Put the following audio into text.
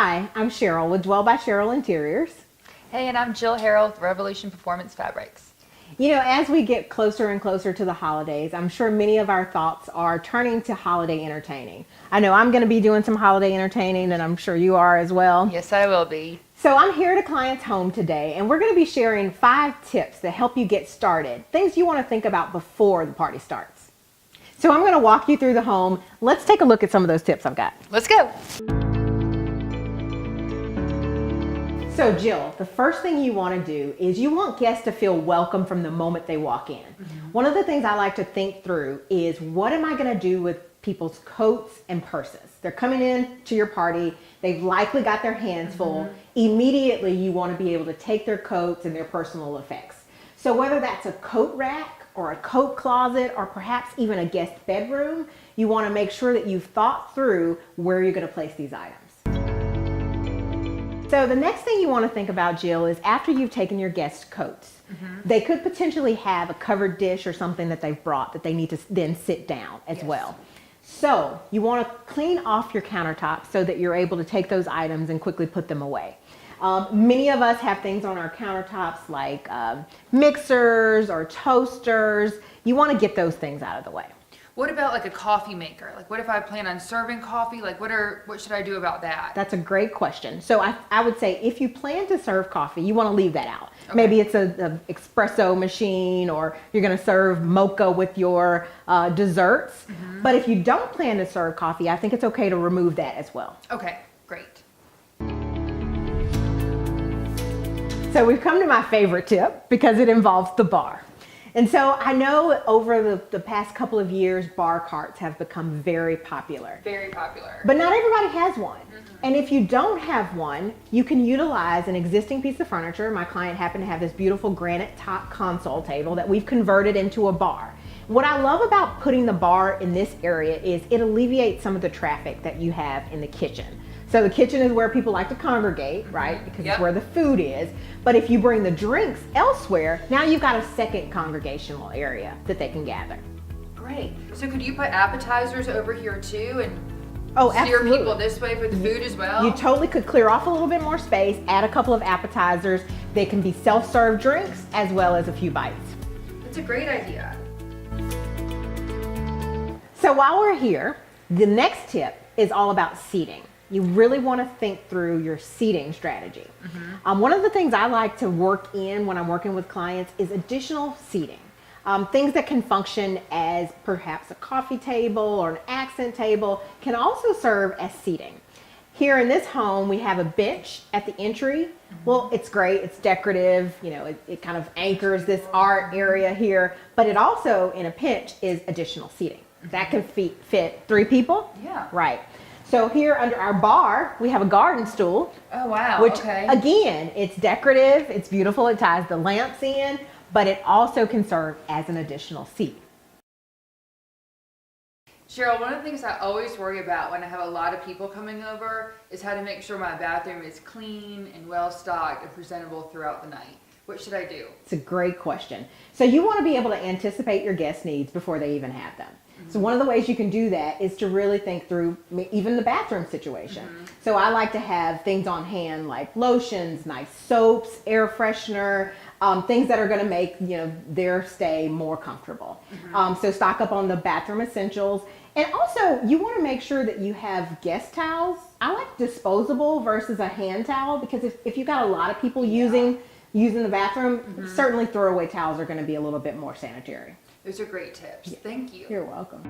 Hi, I'm Cheryl with Dwell by Cheryl Interiors. Hey, and I'm Jill Harrell with Revolution Performance Fabrics. You know, as we get closer and closer to the holidays, I'm sure many of our thoughts are turning to holiday entertaining. I know I'm going to be doing some holiday entertaining, and I'm sure you are as well. Yes, I will be. So I'm here at a client's home today, and we're going to be sharing 5 tips that help you get started, things you want to think about before the party starts. So I'm going to walk you through the home. Let's take a look at some of those tips I've got. Let's go. So Jill, the first thing you want to do is you want guests to feel welcome from the moment they walk in. One of the things I like to think through is, what am I going to do with people's coats and purses? They're coming in to your party. They've likely got their hands full. Immediately you want to be able to take their coats and their personal effects. So whether that's a coat rack or a coat closet or perhaps even a guest bedroom, you want to make sure that you've thought through where you're going to place these items. So the next thing you want to think about, Jill, is after you've taken your guests' coats, they could potentially have a covered dish or something that they've brought that they need to then sit down as well. So you want to clean off your countertops so that you're able to take those items and quickly put them away. Many of us have things on our countertops like mixers or toasters. You want to get those things out of the way. What about like a coffee maker? Like, what if I plan on serving coffee? Like, what should I do about that? That's a great question. So I would say if you plan to serve coffee, you want to leave that out. Okay. Maybe it's a espresso machine, or you're going to serve mocha with your desserts. But if you don't plan to serve coffee, I think it's okay to remove that as well. Okay, great. So we've come to my favorite tip because it involves the bar. And so I know over the past couple of years, bar carts have become very popular. Very popular. But not everybody has one. And if you don't have one, you can utilize an existing piece of furniture. My client happened to have this beautiful granite top console table that we've converted into a bar. What I love about putting the bar in this area is it alleviates some of the traffic that you have in the kitchen. So the kitchen is where people like to congregate, right? Because it's where the food is. But if you bring the drinks elsewhere, now you've got a second congregational area that they can gather. Great. So could you put appetizers over here too and steer absolutely. people this way for the food as well? You totally could clear off a little bit more space, add a couple of appetizers. They can be self-serve drinks as well as a few bites. That's a great idea. So while we're here, the next tip is all about seating. You really want to think through your seating strategy. One of the things I like to work in when I'm working with clients is additional seating. Things that can function as perhaps a coffee table or an accent table can also serve as seating. Here in this home, we have a bench at the entry. Well, it's great, it's decorative, you know, it kind of anchors this art area here, but it also, in a pinch, is additional seating. That can fit 3 people. Yeah. Right. So here under our bar, we have a garden stool. Oh, wow. Which, okay. again, it's decorative, it's beautiful, it ties the lamps in, but it also can serve as an additional seat. Cheryl, one of the things I always worry about when I have a lot of people coming over is how to make sure my bathroom is clean and well stocked and presentable throughout the night. What should I do? It's a great question. So you want to be able to anticipate your guest needs before they even have them. So one of the ways you can do that is to really think through even the bathroom situation. So I like to have things on hand like lotions, nice soaps, air freshener, things that are going to make their stay more comfortable. So stock up on the bathroom essentials. And also you want to make sure that you have guest towels. I like disposable versus a hand towel, because if you've got a lot of people using the bathroom, certainly throwaway towels are going to be a little bit more sanitary. Those are great tips. Thank you. You're welcome.